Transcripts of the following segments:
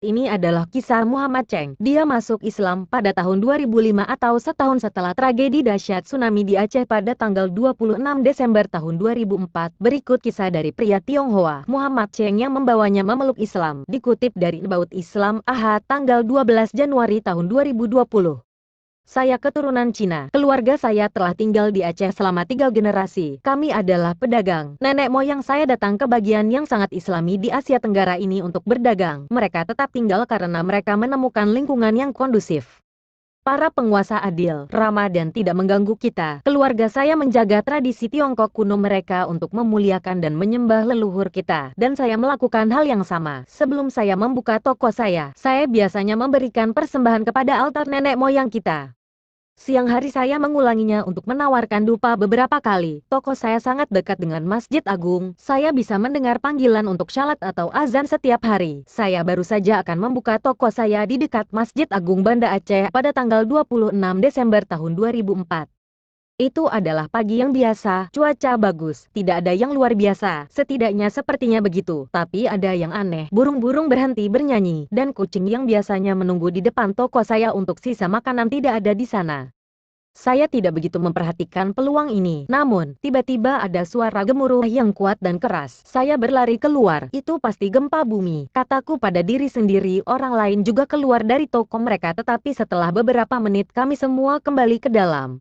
Ini adalah kisah Muhammad Cheng. Dia masuk Islam pada tahun 2005 atau setahun setelah tragedi dahsyat tsunami di Aceh pada tanggal 26 Desember tahun 2004. Berikut kisah dari pria Tionghoa, Muhammad Cheng yang membawanya memeluk Islam. Dikutip dari About Islam Ahad tanggal 12 Januari tahun 2020. Saya keturunan Cina. Keluarga saya telah tinggal di Aceh selama 3 generasi. Kami adalah pedagang. Nenek moyang saya datang ke bagian yang sangat Islami di Asia Tenggara ini untuk berdagang. Mereka tetap tinggal karena mereka menemukan lingkungan yang kondusif. Para penguasa adil, ramah dan tidak mengganggu kita. Keluarga saya menjaga tradisi Tiongkok kuno mereka untuk memuliakan dan menyembah leluhur kita. Dan saya melakukan hal yang sama. Sebelum saya membuka toko saya biasanya memberikan persembahan kepada altar nenek moyang kita. Siang hari saya mengulanginya untuk menawarkan dupa beberapa kali. Toko saya sangat dekat dengan Masjid Agung. Saya bisa mendengar panggilan untuk syalat atau azan setiap hari. Saya baru saja akan membuka toko saya di dekat Masjid Agung Banda Aceh pada tanggal 26 Desember tahun 2004. Itu adalah pagi yang biasa, cuaca bagus, tidak ada yang luar biasa, setidaknya sepertinya begitu. Tapi ada yang aneh, burung-burung berhenti bernyanyi, dan kucing yang biasanya menunggu di depan toko saya untuk sisa makanan tidak ada di sana. Saya tidak begitu memperhatikan peluang ini, namun, tiba-tiba ada suara gemuruh yang kuat dan keras. Saya berlari keluar, itu pasti gempa bumi, kataku pada diri sendiri. Orang lain juga keluar dari toko mereka tetapi setelah beberapa menit kami semua kembali ke dalam.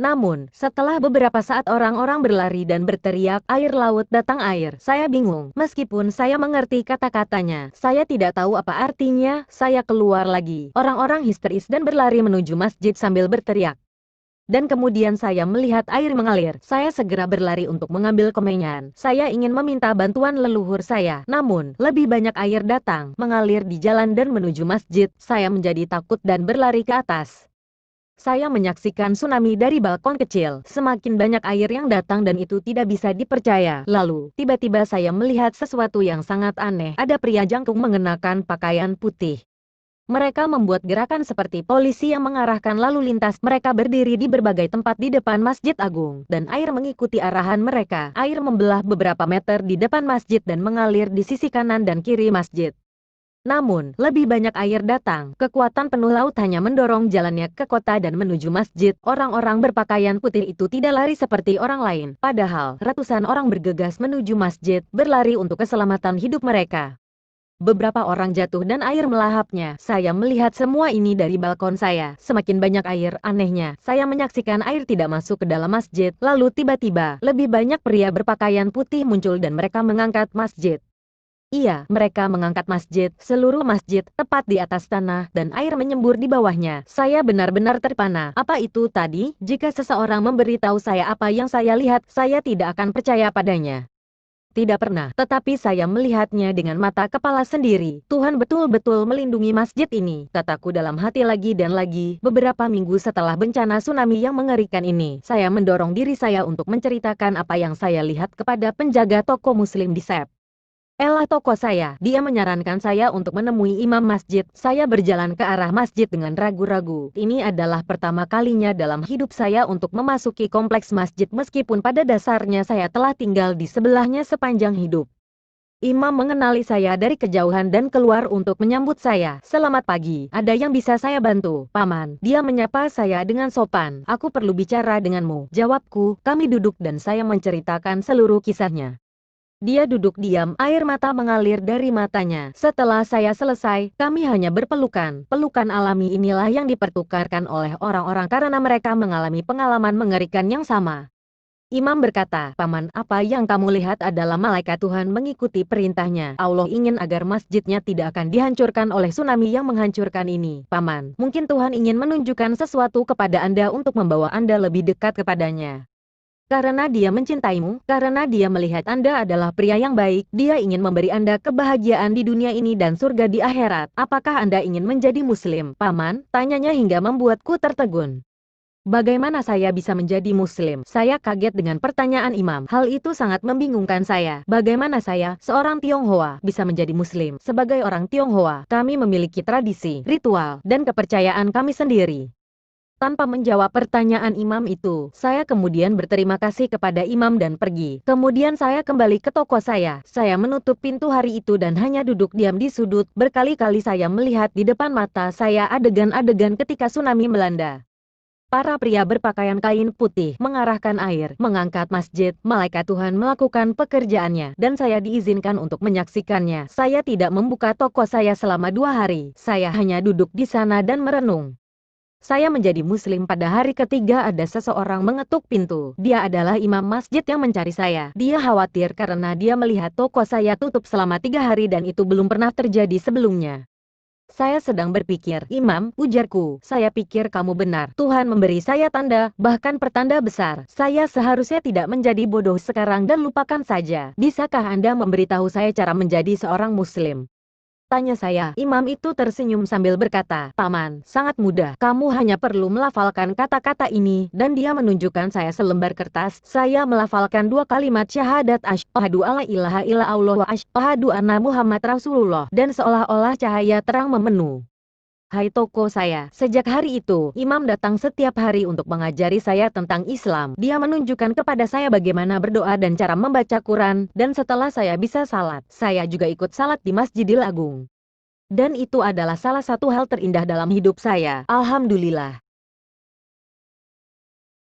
Namun, setelah beberapa saat orang-orang berlari dan berteriak, air laut datang air. Saya bingung, meskipun saya mengerti kata-katanya. Saya tidak tahu apa artinya, saya keluar lagi. Orang-orang histeris dan berlari menuju masjid sambil berteriak. Dan kemudian saya melihat air mengalir. Saya segera berlari untuk mengambil kemenyan. Saya ingin meminta bantuan leluhur saya. Namun, lebih banyak air datang, mengalir di jalan dan menuju masjid. Saya menjadi takut dan berlari ke atas. Saya menyaksikan tsunami dari balkon kecil. Semakin banyak air yang datang dan itu tidak bisa dipercaya. Lalu, tiba-tiba saya melihat sesuatu yang sangat aneh. Ada pria jangkung mengenakan pakaian putih. Mereka membuat gerakan seperti polisi yang mengarahkan lalu lintas. Mereka berdiri di berbagai tempat di depan Masjid Agung, dan air mengikuti arahan mereka. Air membelah beberapa meter di depan masjid dan mengalir di sisi kanan dan kiri masjid. Namun, lebih banyak air datang. Kekuatan penuh laut hanya mendorong jalannya ke kota dan menuju masjid. Orang-orang berpakaian putih itu tidak lari seperti orang lain. Padahal, ratusan orang bergegas menuju masjid, berlari untuk keselamatan hidup mereka. Beberapa orang jatuh dan air melahapnya. Saya melihat semua ini dari balkon saya. Semakin banyak air, anehnya, saya menyaksikan air tidak masuk ke dalam masjid. Lalu tiba-tiba, lebih banyak pria berpakaian putih muncul dan mereka mengangkat masjid. Iya, mereka mengangkat masjid, seluruh masjid, tepat di atas tanah, dan air menyembur di bawahnya. Saya benar-benar terpana. Apa itu tadi? Jika seseorang memberitahu saya apa yang saya lihat, saya tidak akan percaya padanya. Tidak pernah, tetapi saya melihatnya dengan mata kepala sendiri. Tuhan betul-betul melindungi masjid ini, kataku dalam hati lagi dan lagi. Beberapa minggu setelah bencana tsunami yang mengerikan ini, saya mendorong diri saya untuk menceritakan apa yang saya lihat kepada penjaga toko muslim di Sep. Elah toko saya, dia menyarankan saya untuk menemui imam masjid. Saya berjalan ke arah masjid dengan ragu-ragu. Ini adalah pertama kalinya dalam hidup saya untuk memasuki kompleks masjid meskipun pada dasarnya saya telah tinggal di sebelahnya sepanjang hidup. Imam mengenali saya dari kejauhan dan keluar untuk menyambut saya. Selamat pagi, ada yang bisa saya bantu, Paman? Dia menyapa saya dengan sopan. Aku perlu bicara denganmu, jawabku. Kami duduk dan saya menceritakan seluruh kisahnya. Dia duduk diam, air mata mengalir dari matanya. Setelah saya selesai, kami hanya berpelukan. Pelukan alami inilah yang dipertukarkan oleh orang-orang karena mereka mengalami pengalaman mengerikan yang sama. Imam berkata, Paman, apa yang kamu lihat adalah malaikat Tuhan mengikuti perintahnya. Allah ingin agar masjidnya tidak akan dihancurkan oleh tsunami yang menghancurkan ini. Paman, mungkin Tuhan ingin menunjukkan sesuatu kepada Anda untuk membawa Anda lebih dekat kepadanya. Karena dia mencintaimu, karena dia melihat Anda adalah pria yang baik, dia ingin memberi Anda kebahagiaan di dunia ini dan surga di akhirat. Apakah Anda ingin menjadi muslim, Paman? Tanyanya hingga membuatku tertegun. Bagaimana saya bisa menjadi muslim? Saya kaget dengan pertanyaan imam. Hal itu sangat membingungkan saya. Bagaimana saya, seorang Tionghoa, bisa menjadi muslim? Sebagai orang Tionghoa, kami memiliki tradisi, ritual, dan kepercayaan kami sendiri. Tanpa menjawab pertanyaan imam itu, saya kemudian berterima kasih kepada imam dan pergi. Kemudian saya kembali ke toko saya. Saya menutup pintu hari itu dan hanya duduk diam di sudut. Berkali-kali saya melihat di depan mata saya adegan-adegan ketika tsunami melanda. Para pria berpakaian kain putih mengarahkan air, mengangkat masjid, malaikat Tuhan melakukan pekerjaannya, dan saya diizinkan untuk menyaksikannya. Saya tidak membuka toko saya selama 2 hari. Saya hanya duduk di sana dan merenung. Saya menjadi muslim pada hari ketiga ada seseorang mengetuk pintu. Dia adalah imam masjid yang mencari saya. Dia khawatir karena dia melihat toko saya tutup selama 3 hari dan itu belum pernah terjadi sebelumnya. Saya sedang berpikir, Imam, ujarku, saya pikir kamu benar. Tuhan memberi saya tanda, bahkan pertanda besar. Saya seharusnya tidak menjadi bodoh sekarang dan lupakan saja. Bisakah Anda memberitahu saya cara menjadi seorang muslim? Tanya saya. Imam itu tersenyum sambil berkata, Paman, sangat mudah. Kamu hanya perlu melafalkan kata-kata ini, dan dia menunjukkan saya selembar kertas. Saya melafalkan 2 kalimat syahadat asyhadu alla ilaha illallah wa asyhadu anna Muhammad Rasulullah, dan seolah-olah cahaya terang memenuhi toko saya. Sejak hari itu, imam datang setiap hari untuk mengajari saya tentang Islam. Dia menunjukkan kepada saya bagaimana berdoa dan cara membaca Quran, dan setelah saya bisa salat, saya juga ikut salat di Masjidil Agung. Dan itu adalah salah satu hal terindah dalam hidup saya. Alhamdulillah.